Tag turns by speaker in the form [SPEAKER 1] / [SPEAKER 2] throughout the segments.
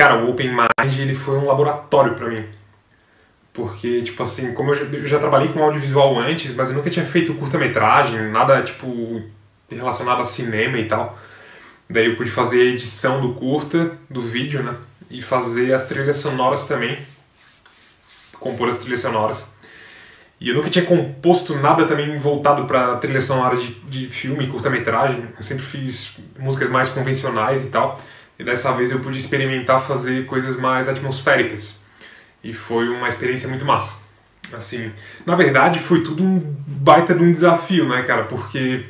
[SPEAKER 1] Cara, o Open Mind, ele foi um laboratório pra mim. Porque, tipo assim, como eu já trabalhei com audiovisual antes, mas eu nunca tinha feito curta-metragem, nada, tipo, relacionado a cinema e tal. Daí eu pude fazer a edição do curta, do vídeo, né? E fazer as trilhas sonoras também. Compor as trilhas sonoras. E eu nunca tinha composto nada também voltado pra trilha sonora de filme, curta-metragem. Eu sempre fiz músicas mais convencionais e tal. E dessa vez eu pude experimentar fazer coisas mais atmosféricas. E foi uma experiência muito massa. Assim, na verdade foi tudo um baita de um desafio, né, cara? Porque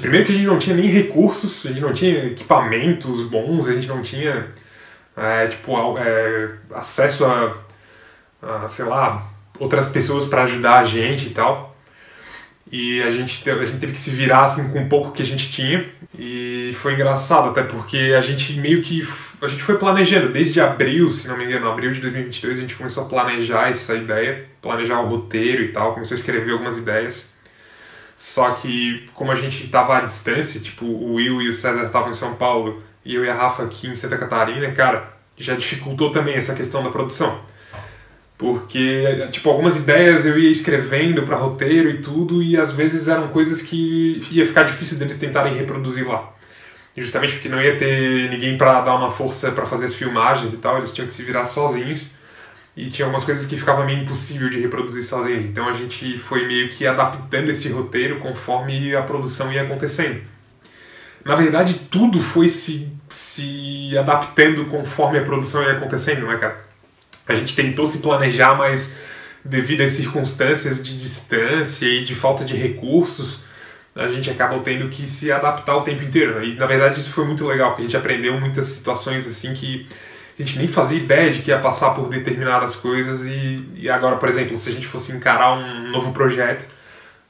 [SPEAKER 1] primeiro que a gente não tinha nem recursos, a gente não tinha equipamentos bons, a gente não tinha acesso sei lá, outras pessoas para ajudar a gente e tal. E a gente teve que se virar assim com o pouco que a gente tinha. E foi engraçado até porque a gente meio que a gente foi planejando desde abril, se não me engano, abril de 2022 a gente começou a planejar essa ideia, planejar o roteiro e tal, começou a escrever algumas ideias. Só que como a gente estava à distância, tipo, o Will e o César estavam em São Paulo e eu e a Rafa aqui em Santa Catarina, cara, já dificultou também essa questão da produção. Porque, tipo, algumas ideias eu ia escrevendo para roteiro e tudo, e às vezes eram coisas que ia ficar difícil deles tentarem reproduzir lá. Justamente porque não ia ter ninguém para dar uma força para fazer as filmagens e tal, eles tinham que se virar sozinhos. E tinha algumas coisas que ficava meio impossível de reproduzir sozinhos. Então a gente foi meio que adaptando esse roteiro conforme a produção ia acontecendo. Na verdade, tudo foi se adaptando conforme a produção ia acontecendo, né, cara? A gente tentou se planejar, mas devido às circunstâncias de distância e de falta de recursos, a gente acabou tendo que se adaptar o tempo inteiro, né? E na verdade isso foi muito legal, porque a gente aprendeu muitas situações assim que a gente nem fazia ideia de que ia passar por determinadas coisas e agora, por exemplo, se a gente fosse encarar um novo projeto,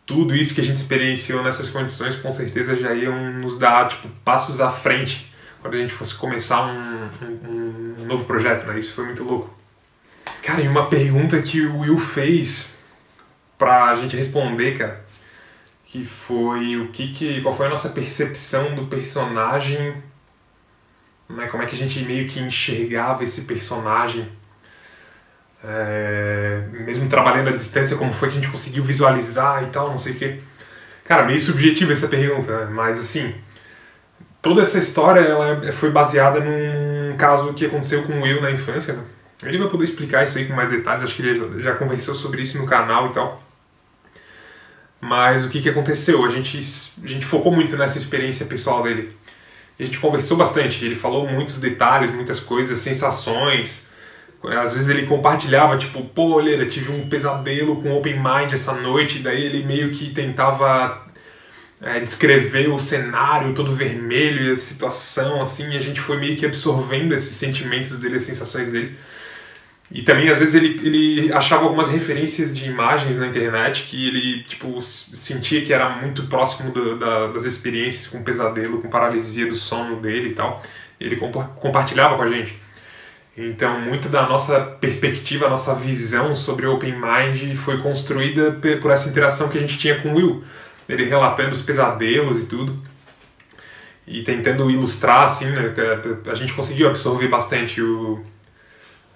[SPEAKER 1] tudo isso que a gente experienciou nessas condições com certeza já iam nos dar tipo, passos à frente quando a gente fosse começar um novo projeto, né? Isso foi muito louco. Cara, e uma pergunta que o Will fez pra gente responder, cara, que foi qual foi a nossa percepção do personagem, né? Como é que a gente meio que enxergava esse personagem, mesmo trabalhando à distância, como foi que a gente conseguiu visualizar e tal, não sei o quê. Cara, meio subjetiva essa pergunta, né? Mas assim, toda essa história ela foi baseada num caso que aconteceu com o Will na infância, né? Ele vai poder explicar isso aí com mais detalhes, acho que ele já conversou sobre isso no canal e tal. Mas o que aconteceu? A gente focou muito nessa experiência pessoal dele. A gente conversou bastante, ele falou muitos detalhes, muitas coisas, sensações. Às vezes ele compartilhava, tipo, pô, olha, eu tive um pesadelo com Open Mind essa noite, daí ele meio que tentava descrever o cenário todo vermelho e a situação, assim, e a gente foi meio que absorvendo esses sentimentos dele, as sensações dele. E também, às vezes, ele achava algumas referências de imagens na internet que ele, tipo, sentia que era muito próximo das experiências com pesadelo, com paralisia do sono dele e tal. E ele compartilhava com a gente. Então, muito da nossa perspectiva, a nossa visão sobre o Open Mind foi construída por essa interação que a gente tinha com o Will. Ele relatando os pesadelos e tudo. E tentando ilustrar, assim, né? A gente conseguiu absorver bastante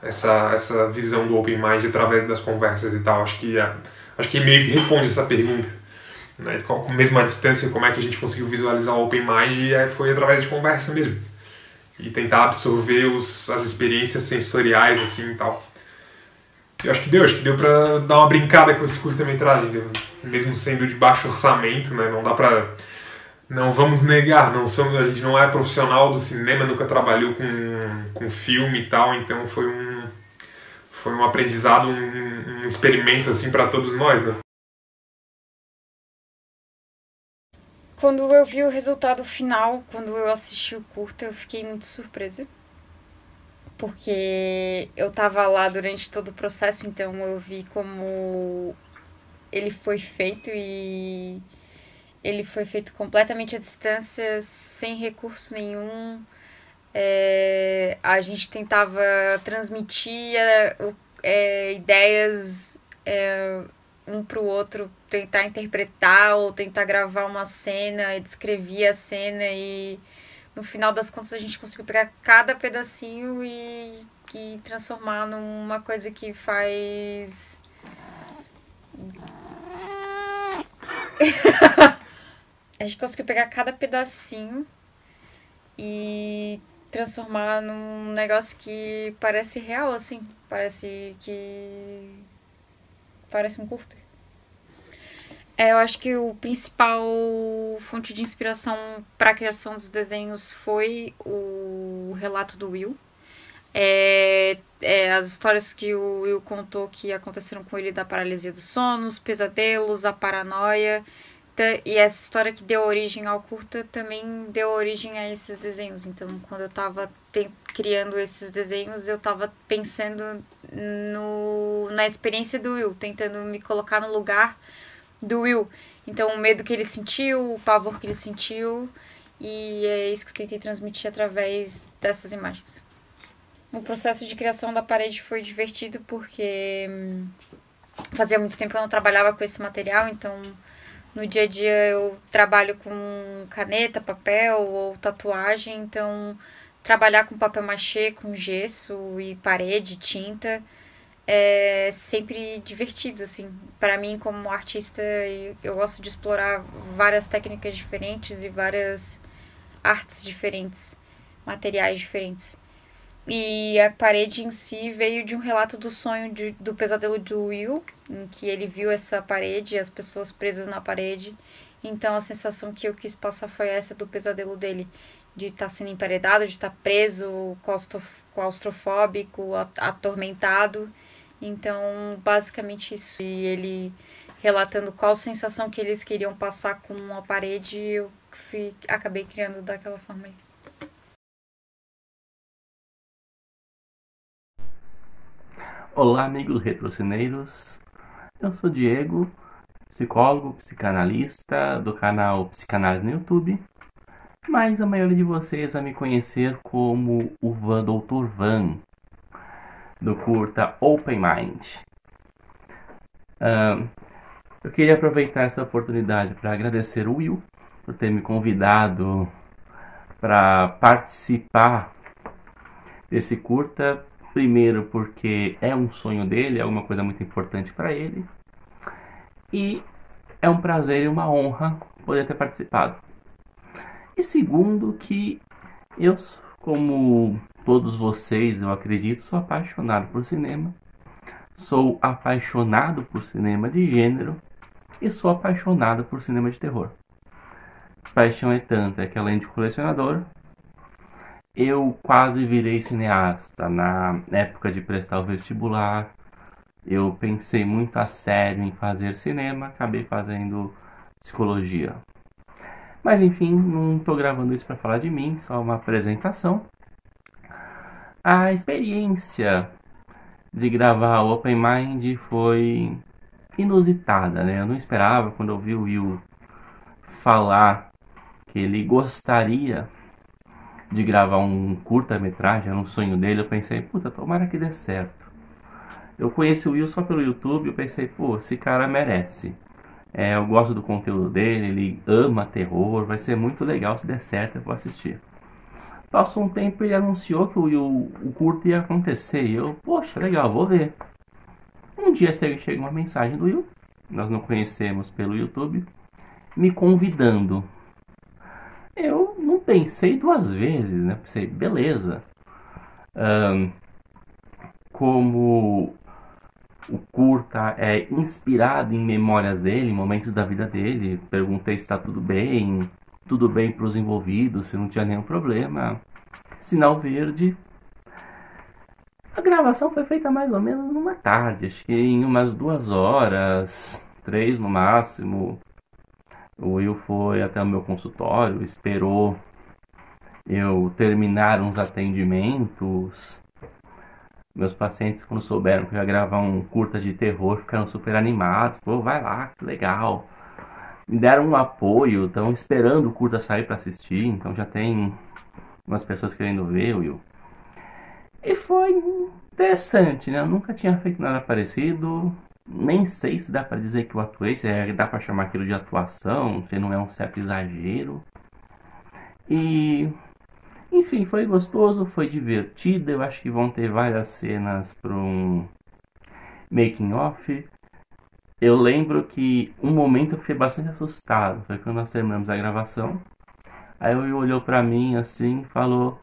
[SPEAKER 1] essa visão do Open Mind através das conversas e tal. Acho que meio que responde essa pergunta. Né? Mesmo à distância, como é que a gente conseguiu visualizar o Open Mind foi através de conversa mesmo. E tentar absorver as experiências sensoriais assim e tal. Eu acho que deu pra dar uma brincada com esse curta-metragem, mesmo sendo de baixo orçamento, né? Não dá pra... Não vamos negar, a gente não é profissional do cinema, nunca trabalhou com filme e tal, então foi um aprendizado, um experimento assim para todos nós, né?
[SPEAKER 2] Quando eu vi o resultado final, quando eu assisti o curta, eu fiquei muito surpresa. Porque eu tava lá durante todo o processo, então eu vi como ele foi feito e ele foi feito completamente à distância, sem recurso nenhum. A gente tentava transmitir ideias um pro outro, tentar interpretar ou tentar gravar uma cena e descrevia a cena e no final das contas a gente conseguiu pegar cada pedacinho e transformar numa coisa que faz... A gente conseguiu pegar cada pedacinho e transformar num negócio que parece real, assim. Parece um curta. Eu acho que o principal fonte de inspiração para a criação dos desenhos foi o relato do Will. As histórias que o Will contou que aconteceram com ele da paralisia do sono, os pesadelos, a paranoia. E essa história que deu origem ao curta também deu origem a esses desenhos. Então, quando eu estava criando esses desenhos, eu estava pensando na experiência do Will, tentando me colocar no lugar do Will. Então, o medo que ele sentiu, o pavor que ele sentiu, e é isso que eu tentei transmitir através dessas imagens. O processo de criação da parede foi divertido porque fazia muito tempo que eu não trabalhava com esse material, então no dia a dia eu trabalho com caneta, papel ou tatuagem, então trabalhar com papel machê, com gesso e parede, tinta, é sempre divertido, assim. Para mim, como artista, eu gosto de explorar várias técnicas diferentes e várias artes diferentes, materiais diferentes. E a parede em si veio de um relato do sonho do pesadelo do Will, em que ele viu essa parede e as pessoas presas na parede. Então a sensação que eu quis passar foi essa do pesadelo dele, de estar sendo emparedado, de estar preso, claustrofóbico, atormentado. Então, basicamente isso. E ele relatando qual sensação que eles queriam passar com a parede, eu acabei criando daquela forma aí.
[SPEAKER 3] Olá, amigos retrocineiros. Eu sou Diego, psicólogo, psicanalista do canal Psicanálise no YouTube, mas a maioria de vocês vai me conhecer como o Dr. Van, do curta Open Mind. Eu queria aproveitar essa oportunidade para agradecer o Will por ter me convidado para participar desse curta. Primeiro porque é um sonho dele, é uma coisa muito importante para ele. E é um prazer e uma honra poder ter participado. E segundo que eu, como todos vocês, eu acredito, sou apaixonado por cinema. Sou apaixonado por cinema de gênero e sou apaixonado por cinema de terror. A paixão é tanta que, além de colecionador, eu quase virei cineasta. Na época de prestar o vestibular, eu pensei muito a sério em fazer cinema, acabei fazendo psicologia. Mas enfim, não estou gravando isso para falar de mim, só uma apresentação. A experiência de gravar o Open Mind foi inusitada, né? Eu não esperava, quando eu vi o Will falar que ele gostaria de gravar um curta-metragem, era um sonho dele, eu pensei, puta, tomara que dê certo. Eu conheci o Will só pelo YouTube, eu pensei, pô, esse cara merece. Eu gosto do conteúdo dele, ele ama terror, vai ser muito legal, se der certo eu vou assistir. Passou um tempo e ele anunciou que o curta ia acontecer, e eu, poxa, legal, vou ver. Um dia chega uma mensagem do Will, nós não conhecemos pelo YouTube, me convidando. Eu não pensei duas vezes, né? Pensei, beleza. Como o curta é inspirado em memórias dele, momentos da vida dele, perguntei se está tudo bem para os envolvidos, se não tinha nenhum problema. Sinal verde. A gravação foi feita mais ou menos numa tarde, acho que em umas 2 horas, 3 no máximo. O Will foi até o meu consultório, esperou eu terminar uns atendimentos. Meus pacientes, quando souberam que eu ia gravar um curta de terror, ficaram super animados. Pô, vai lá, que legal. Me deram um apoio, estão esperando o curta sair para assistir, então já tem umas pessoas querendo ver, Will. E foi interessante, né? Eu nunca tinha feito nada parecido. Nem sei se dá pra dizer que eu atuei, se dá pra chamar aquilo de atuação, se não é um certo exagero. E Enfim, foi gostoso, foi divertido. Eu acho que vão ter várias cenas para um making off. Eu lembro que um momento eu fiquei bastante assustado. Foi quando nós terminamos a gravação. Aí ele olhou pra mim assim e falou: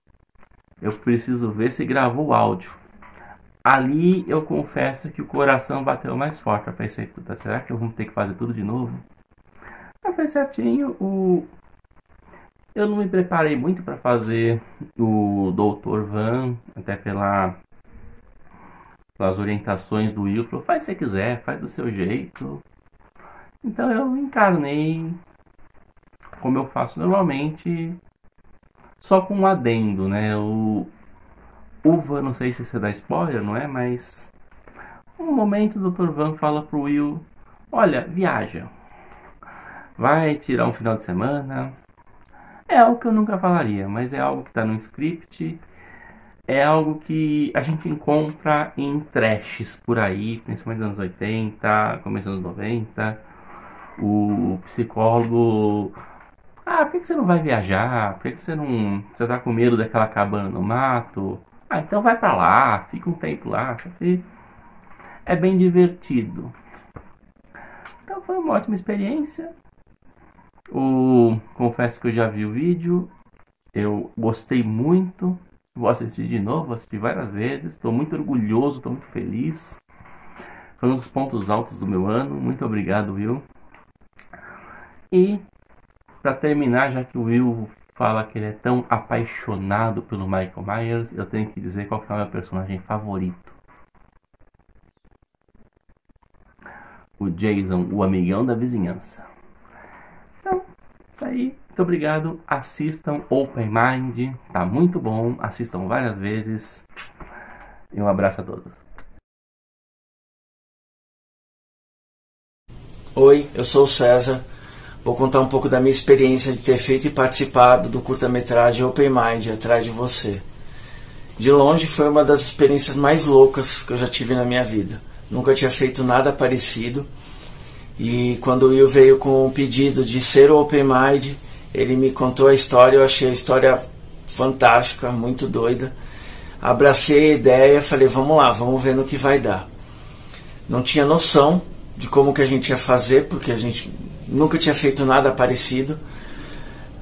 [SPEAKER 3] eu preciso ver se gravou o áudio. Ali eu confesso que o coração bateu mais forte. Eu pensei: puta, será que eu vou ter que fazer tudo de novo? Mas foi certinho. Eu não me preparei muito para fazer o Dr. Van, até pelas orientações do Will. Falou: faz se quiser, faz do seu jeito. Então eu encarnei como eu faço normalmente, só com um adendo, né? O Van, não sei se você dá spoiler, não é? Mas um momento o Dr. Van fala pro Will: olha, viaja, vai tirar um final de semana. É algo que eu nunca falaria, mas é algo que está no script. É algo que a gente encontra em trashes por aí, principalmente nos anos 80, começo dos anos 90. O psicólogo: ah, por que você não vai viajar? Por que você não. Você tá com medo daquela cabana no mato? Ah, então vai pra lá, fica um tempo lá. É bem divertido. Então foi uma ótima experiência. Confesso que eu já vi o vídeo. Eu gostei muito. Vou assistir de novo, vou assistir várias vezes. Estou muito orgulhoso, estou muito feliz. Foi um dos pontos altos do meu ano. Muito obrigado, Will. E para terminar, já que o Will fala que ele é tão apaixonado pelo Michael Myers, eu tenho que dizer qual que é o meu personagem favorito. O Jason, o amigão da vizinhança. Então, isso aí. Muito obrigado. Assistam Open Mind. Tá muito bom. Assistam várias vezes. E um abraço a todos.
[SPEAKER 4] Oi, eu sou o César. Vou contar um pouco da minha experiência de ter feito e participado do curta-metragem Open Mind, Atrás de Você. De longe foi uma das experiências mais loucas que eu já tive na minha vida. Nunca tinha feito nada parecido. E quando o Will veio com o pedido de ser o Open Mind, ele me contou a história. Eu achei a história fantástica, muito doida. Abracei a ideia, falei: vamos lá, vamos ver no que vai dar. Não tinha noção de como que a gente ia fazer, porque a gente nunca tinha feito nada parecido,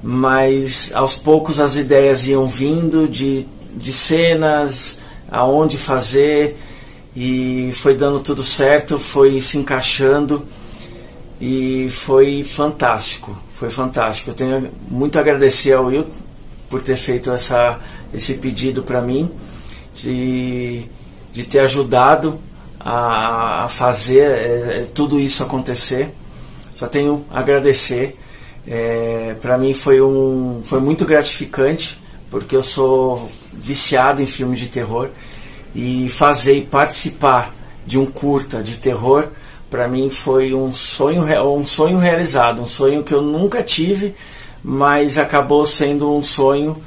[SPEAKER 4] mas aos poucos as ideias iam vindo de cenas, aonde fazer, e foi dando tudo certo, foi se encaixando e foi fantástico, foi fantástico. Eu tenho muito a agradecer ao Will por ter feito esse pedido para mim, de ter ajudado a fazer tudo isso acontecer. Só tenho a agradecer. Para mim foi muito gratificante, porque eu sou viciado em filmes de terror, e fazer e participar de um curta de terror para mim foi um sonho realizado, um sonho que eu nunca tive, mas acabou sendo um sonho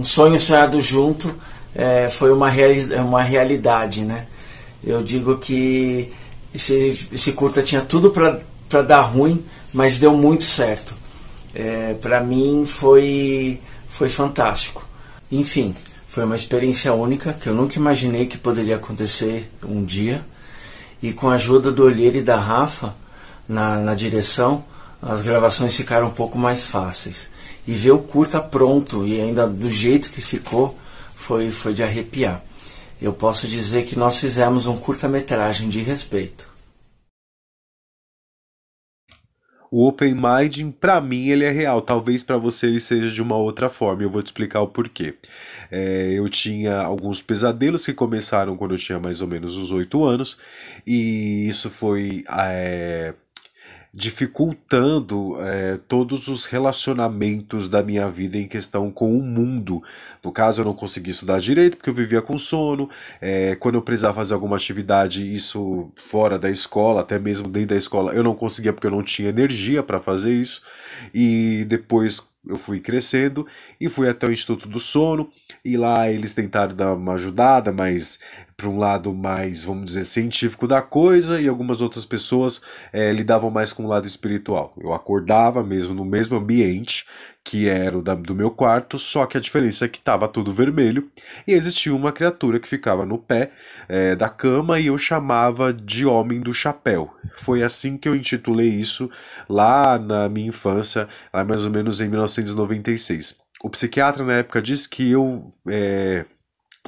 [SPEAKER 4] sonhado junto. Foi uma realidade, né? Eu digo que esse curta tinha tudo para dar ruim, mas deu muito certo. Para mim foi fantástico. Enfim, foi uma experiência única que eu nunca imaginei que poderia acontecer um dia. E com a ajuda do Olheiro e da Rafa na direção, as gravações ficaram um pouco mais fáceis. E ver o curta pronto e ainda do jeito que ficou foi de arrepiar. Eu posso dizer que nós fizemos um curta-metragem de respeito.
[SPEAKER 5] O Open Mind, pra mim, ele é real. Talvez pra você ele seja de uma outra forma. Eu vou te explicar o porquê. Eu tinha alguns pesadelos que começaram quando eu tinha mais ou menos uns 8 anos. E isso foi dificultando todos os relacionamentos da minha vida em questão com o mundo. No caso, eu não conseguia estudar direito porque eu vivia com sono. Quando eu precisava fazer alguma atividade, isso fora da escola, até mesmo dentro da escola, eu não conseguia porque eu não tinha energia para fazer isso. E depois eu fui crescendo e fui até o Instituto do Sono, e lá eles tentaram dar uma ajudada, mas para um lado mais, vamos dizer, científico da coisa, e algumas outras pessoas lidavam mais com o lado espiritual. Eu acordava mesmo no mesmo ambiente que era o do meu quarto, só que a diferença é que estava tudo vermelho e existia uma criatura que ficava no pé da cama e eu chamava de Homem do Chapéu. Foi assim que eu intitulei isso lá na minha infância, lá mais ou menos em 1996. O psiquiatra na época disse que eu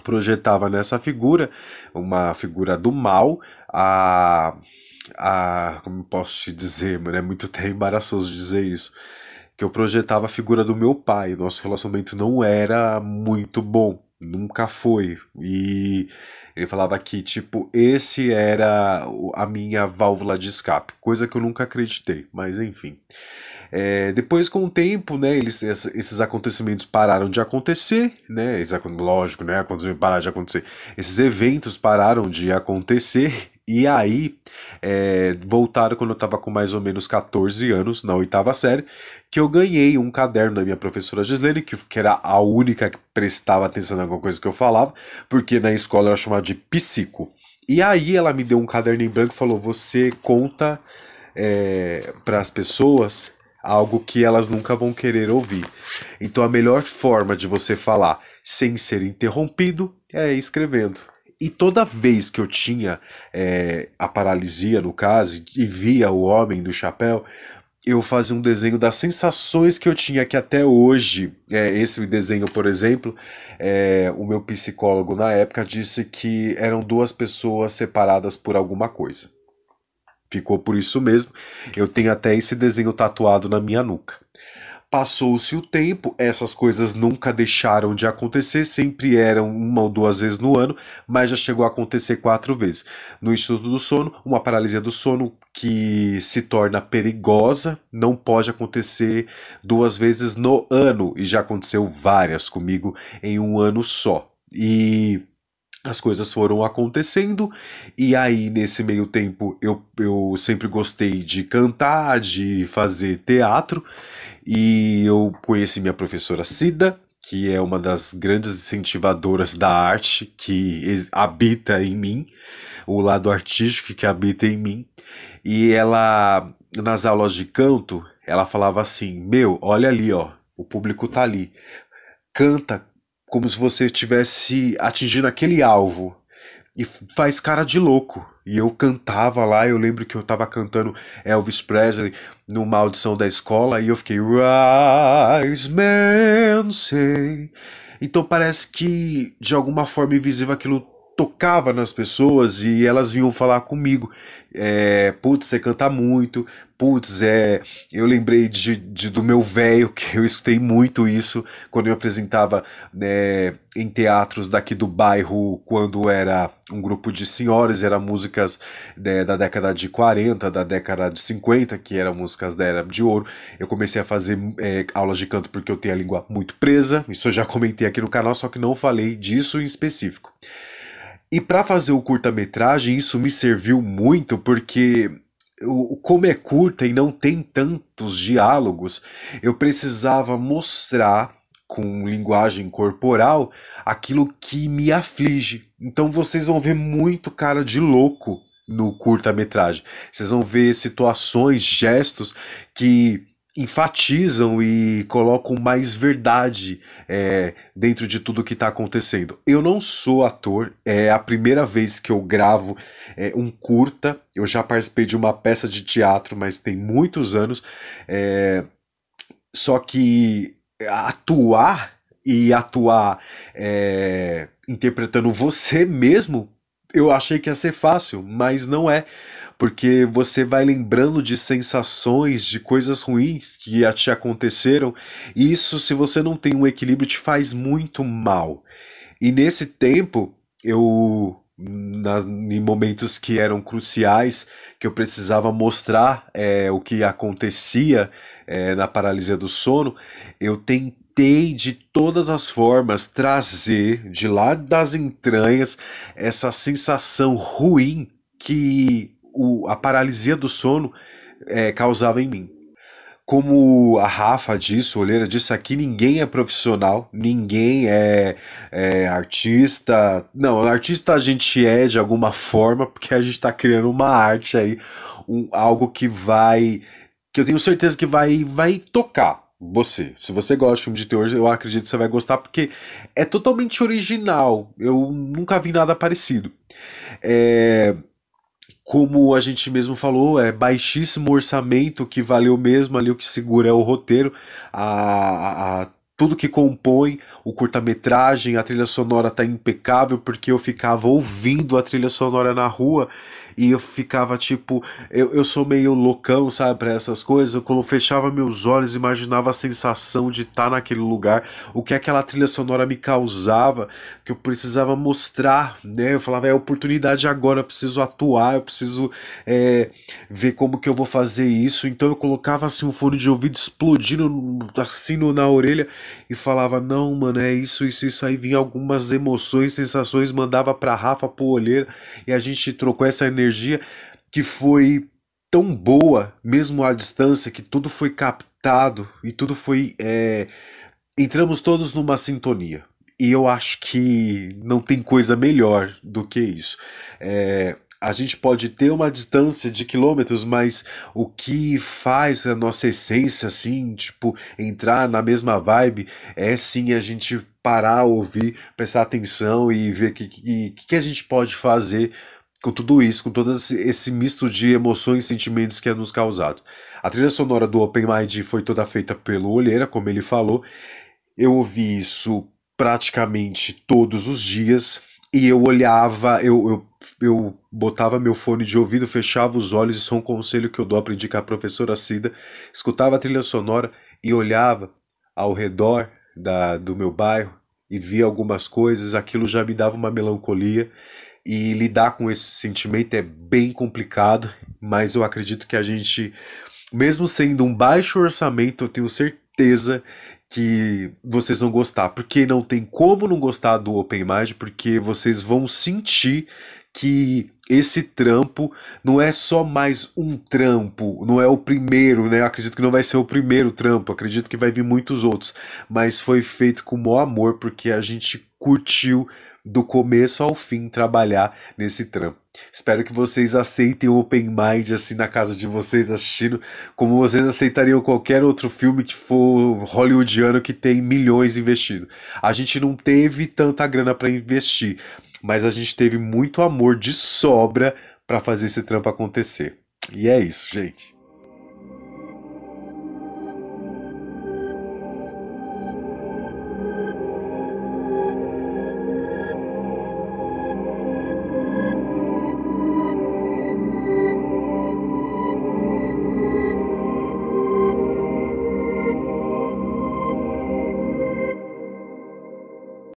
[SPEAKER 5] projetava nessa figura, uma figura do mal, como posso te dizer, mano, é muito até embaraçoso dizer isso, que eu projetava a figura do meu pai. Nosso relacionamento não era muito bom, nunca foi. E ele falava que, tipo, esse era a minha válvula de escape, coisa que eu nunca acreditei, mas enfim. Depois, com o tempo, né, esses acontecimentos pararam de acontecer, né, lógico, né, acontecimentos pararam de acontecer, esses eventos pararam de acontecer, e aí voltaram quando eu estava com mais ou menos 14 anos, na oitava série, que eu ganhei um caderno da minha professora Gislene, que era a única que prestava atenção em alguma coisa que eu falava, porque na escola eu era chamado de psico. E aí ela me deu um caderno em branco e falou: você conta para as pessoas algo que elas nunca vão querer ouvir. Então a melhor forma de você falar sem ser interrompido é escrevendo. E toda vez que eu tinha a paralisia, no caso, e via o Homem do Chapéu, eu fazia um desenho das sensações que eu tinha, que até hoje, esse desenho, por exemplo, o meu psicólogo na época disse que eram duas pessoas separadas por alguma coisa. Ficou por isso mesmo. Eu tenho até esse desenho tatuado na minha nuca. Passou-se o tempo, essas coisas nunca deixaram de acontecer, sempre eram 1 ou 2 vezes no ano, mas já chegou a acontecer 4 vezes. No Instituto do Sono, uma paralisia do sono que se torna perigosa, não pode acontecer 2 vezes no ano, e já aconteceu várias comigo em 1 ano só. E as coisas foram acontecendo, e aí nesse meio tempo eu sempre gostei de cantar, de fazer teatro, e eu conheci minha professora Cida, que é uma das grandes incentivadoras da arte que habita em mim, o lado artístico que habita em mim, e ela, nas aulas de canto, ela falava assim: meu, olha ali, ó, o público tá ali, canta como se você estivesse atingindo aquele alvo e faz cara de louco. E eu cantava lá, eu lembro que eu tava cantando Elvis Presley numa audição da escola e eu fiquei Rise Man Say. Então parece que de alguma forma invisível aquilo tocava nas pessoas e elas vinham falar comigo. Putz, você canta muito. Putz, eu lembrei do meu velho, que eu escutei muito isso quando eu apresentava em teatros daqui do bairro, quando era um grupo de senhoras, eram músicas da década de 40, da década de 50, que eram músicas da Era de Ouro. Eu comecei a fazer aulas de canto porque eu tenho a língua muito presa, isso eu já comentei aqui no canal, só que não falei disso em específico. E para fazer o curta-metragem, isso me serviu muito porque como é curta e não tem tantos diálogos, eu precisava mostrar com linguagem corporal aquilo que me aflige. Então vocês vão ver muito cara de louco no curta-metragem. Vocês vão ver situações, gestos que enfatizam e colocam mais verdade dentro de tudo que está acontecendo. Eu não sou ator, é a primeira vez que eu gravo um curta. Eu já participei de uma peça de teatro, mas tem muitos anos. Só que atuar interpretando você mesmo, eu achei que ia ser fácil, mas não é. Porque você vai lembrando de sensações, de coisas ruins que te aconteceram, e isso, se você não tem um equilíbrio, te faz muito mal. E nesse tempo, em momentos que eram cruciais, que eu precisava mostrar o que acontecia na paralisia do sono, eu tentei de todas as formas trazer de lá das entranhas essa sensação ruim que a paralisia do sono causava em mim. Como a Rafa disse, o Oleira disse, aqui ninguém é profissional, ninguém é artista. Não, artista a gente é de alguma forma, porque a gente está criando uma arte aí, algo que eu tenho certeza que vai tocar. você. Se você gosta de filme de terror, eu acredito que você vai gostar, porque é totalmente original. Eu nunca vi nada parecido. É, como a gente mesmo falou, é baixíssimo orçamento, que valeu mesmo ali, o que segura é o roteiro, tudo que compõe o curta-metragem, a trilha sonora tá impecável, porque eu ficava ouvindo a trilha sonora na rua e eu ficava tipo, eu sou meio loucão, sabe, pra essas coisas. Quando eu fechava meus olhos, imaginava a sensação de estar naquele lugar, o que aquela trilha sonora me causava, que eu precisava mostrar, né? Eu falava, é oportunidade agora, eu preciso atuar, eu preciso ver como que eu vou fazer isso. Então eu colocava assim um fone de ouvido explodindo assim na orelha e falava, não, mano, é isso, isso, isso. Aí vinha algumas emoções, sensações, mandava pra Rafa, pro Olheira, e a gente trocou essa energia que foi tão boa, mesmo à distância, que tudo foi captado e tudo foi. Entramos todos numa sintonia. E eu acho que não tem coisa melhor do que isso. A gente pode ter uma distância de quilômetros, mas o que faz a nossa essência, assim, tipo, entrar na mesma vibe, é sim a gente parar, ouvir, prestar atenção e ver o que a gente pode fazer com tudo isso, com todo esse misto de emoções e sentimentos que é nos causado. A trilha sonora do Open Mind foi toda feita pelo Olheira, como ele falou. Eu ouvi isso praticamente todos os dias e eu olhava, eu botava meu fone de ouvido, fechava os olhos, isso é um conselho que eu dou, aprendi com a professora Cida, escutava a trilha sonora e olhava ao redor do meu bairro e via algumas coisas, aquilo já me dava uma melancolia e lidar com esse sentimento é bem complicado, mas eu acredito que a gente, mesmo sendo um baixo orçamento, eu tenho certeza que vocês vão gostar, porque não tem como não gostar do Open Mind, porque vocês vão sentir que esse trampo não é só mais um trampo, não é o primeiro, né? Eu acredito que não vai ser o primeiro trampo, acredito que vai vir muitos outros, mas foi feito com o maior amor, porque a gente curtiu do começo ao fim trabalhar nesse trampo. Espero que vocês aceitem o Open Mind assim na casa de vocês assistindo, como vocês aceitariam qualquer outro filme que for hollywoodiano que tem milhões investido. A gente não teve tanta grana para investir, mas a gente teve muito amor de sobra para fazer esse trampo acontecer. E é isso, gente.